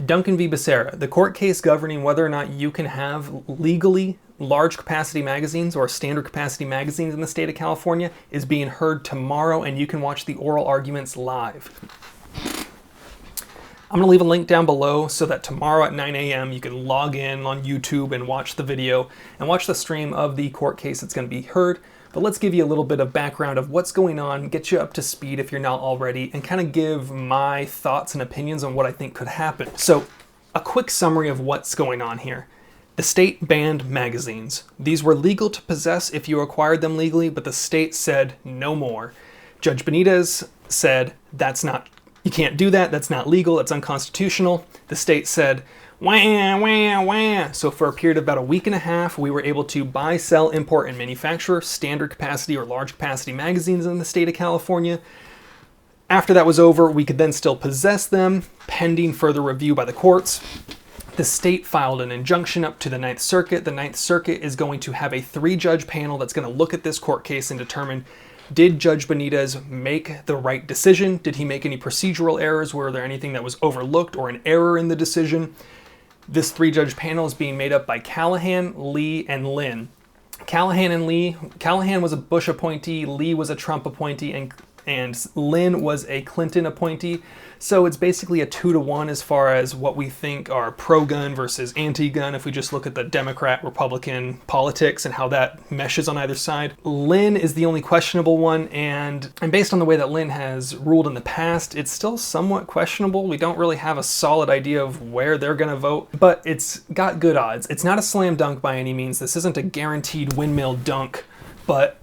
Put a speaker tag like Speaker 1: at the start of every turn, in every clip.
Speaker 1: Duncan v. Becerra, the court case governing whether or not you can have legally large capacity magazines or standard capacity magazines in the state of California, is being heard tomorrow, and you can watch the oral arguments live. I'm going to leave a link down below so that tomorrow at 9 a.m. you can log in on YouTube and watch the video and watch the stream of the court case that's going to be heard. But let's give you a little bit of background of what's going on, get you up to speed if you're not already, and kind of give my thoughts and opinions on what I think could happen. So, a quick summary of what's going on here. The state banned magazines. These were legal to possess if you acquired them legally, but the state said no more. Judge Benitez said, you can't do that, that's not legal, that's unconstitutional. The state said, wah, wah, wah. So for a period of about a week and a half, we were able to buy, sell, import, and manufacture standard capacity or large capacity magazines in the state of California. After that was over, we could then still possess them, pending further review by the courts. The state filed an injunction up to the Ninth Circuit. The Ninth Circuit is going to have a 3-judge panel that's going to look at this court case and determine, did Judge Benitez make the right decision? Did he make any procedural errors? Were there anything that was overlooked or an error in the decision? This 3-judge panel is being made up by Callahan, Lee, and Lynn. Callahan was a Bush appointee, Lee was a Trump appointee, and Lynn was a Clinton appointee. So it's basically a 2-to-1 as far as what we think are pro-gun versus anti-gun if we just look at the Democrat-Republican politics and how that meshes on either side. Lynn is the only questionable one, and based on the way that Lynn has ruled in the past, it's still somewhat questionable. We don't really have a solid idea of where they're going to vote, but it's got good odds. It's not a slam dunk by any means. This isn't a guaranteed windmill dunk, but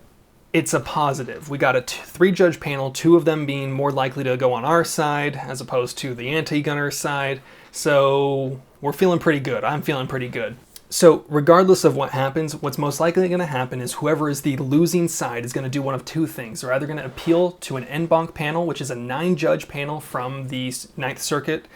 Speaker 1: it's a positive. We got a 3-judge panel, 2 of them being more likely to go on our side as opposed to the anti-gunner side. So we're feeling pretty good. I'm feeling pretty good. So regardless of what happens, what's most likely going to happen is whoever is the losing side is going to do one of 2 things. They're either going to appeal to an en banc panel, which is a 9-judge panel from the Ninth Circuit,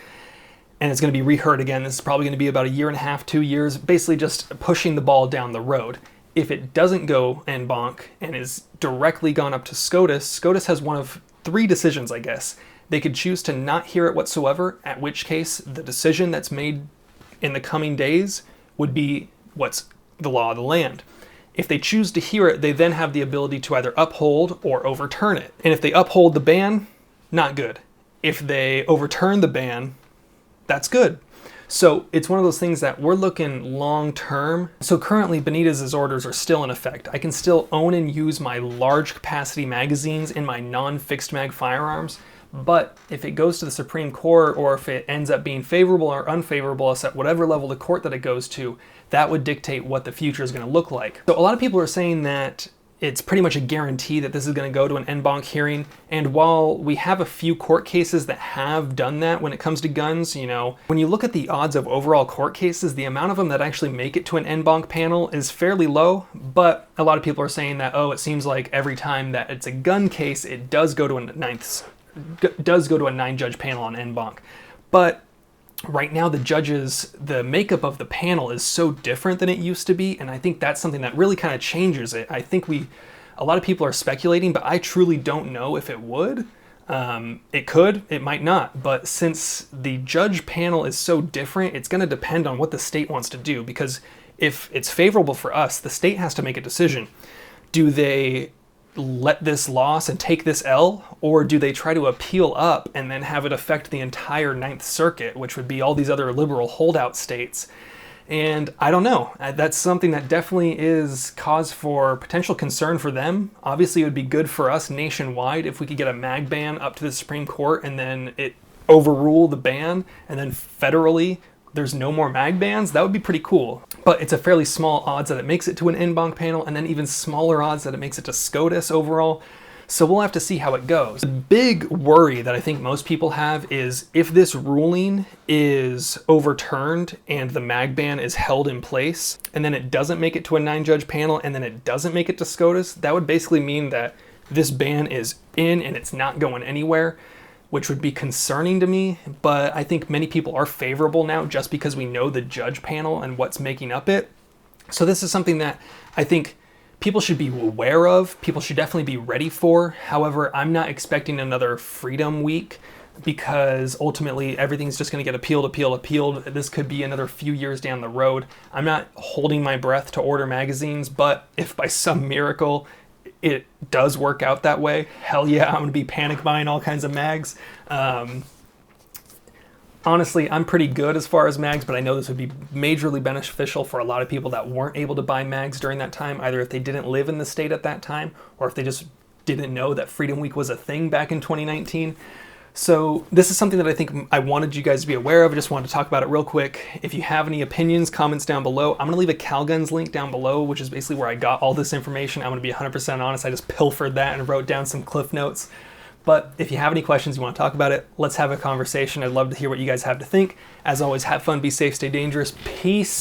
Speaker 1: and it's going to be reheard again. This is probably going to be about 1.5 years, 2 years, basically just pushing the ball down the road. If it doesn't go en banc and is directly gone up to SCOTUS, SCOTUS has one of 3 decisions, I guess. They could choose to not hear it whatsoever, at which case the decision that's made in the coming days would be what's the law of the land. If they choose to hear it, they then have the ability to either uphold or overturn it. And if they uphold the ban, not good. If they overturn the ban, that's good. So it's one of those things that we're looking long term. So currently Benitez's orders are still in effect. I can still own and use my large capacity magazines in my non-fixed mag firearms. But if it goes to the Supreme Court, or if it ends up being favorable or unfavorable at whatever level the court that it goes to, that would dictate what the future is going to look like. So a lot of people are saying that it's pretty much a guarantee that this is going to go to an en banc hearing. And while we have a few court cases that have done that when it comes to guns, you know, when you look at the odds of overall court cases, the amount of them that actually make it to an en banc panel is fairly low. But a lot of people are saying that, oh, it seems like every time that it's a gun case, it does go to a 9-judge panel on en banc. But right now, the makeup of the panel is so different than it used to be, and I think that's something that really kind of changes it. I think a lot of people are speculating, but I truly don't know if it would. It could, it might not, but since the judge panel is so different, it's going to depend on what the state wants to do, because if it's favorable for us, the state has to make a decision. Do they let this loss and take this L, or do they try to appeal up and then have it affect the entire Ninth Circuit, which would be all these other liberal holdout states? And I don't know. That's something that definitely is cause for potential concern for them. Obviously, it would be good for us nationwide if we could get a mag ban up to the Supreme Court and then it overrule the ban, and then federally there's no more mag bans. That would be pretty cool. But it's a fairly small odds that it makes it to an en banc panel, and then even smaller odds that it makes it to SCOTUS overall. So we'll have to see how it goes. The big worry that I think most people have is if this ruling is overturned and the mag ban is held in place, and then it doesn't make it to a 9-judge panel, and then it doesn't make it to SCOTUS, that would basically mean that this ban is in and it's not going anywhere, which would be concerning to me. But I think many people are favorable now just because we know the judge panel and what's making up it. So this is something that I think people should be aware of. People should definitely be ready for. However, I'm not expecting another Freedom Week because ultimately everything's just going to get appealed. This could be another few years down the road. I'm not holding my breath to order magazines, but if by some miracle it does work out that way, hell yeah, I'm going to be panic buying all kinds of mags. Honestly, I'm pretty good as far as mags, but I know this would be majorly beneficial for a lot of people that weren't able to buy mags during that time, either if they didn't live in the state at that time or if they just didn't know that Freedom Week was a thing back in 2019. So this is something that I think I wanted you guys to be aware of. I just wanted to talk about it real quick. If you have any opinions, comments down below. I'm going to leave a CalGuns link down below, which is basically where I got all this information. I'm going to be 100% honest. I just pilfered that and wrote down some cliff notes. But if you have any questions, you want to talk about it, let's have a conversation. I'd love to hear what you guys have to think. As always, have fun, be safe, stay dangerous. Peace.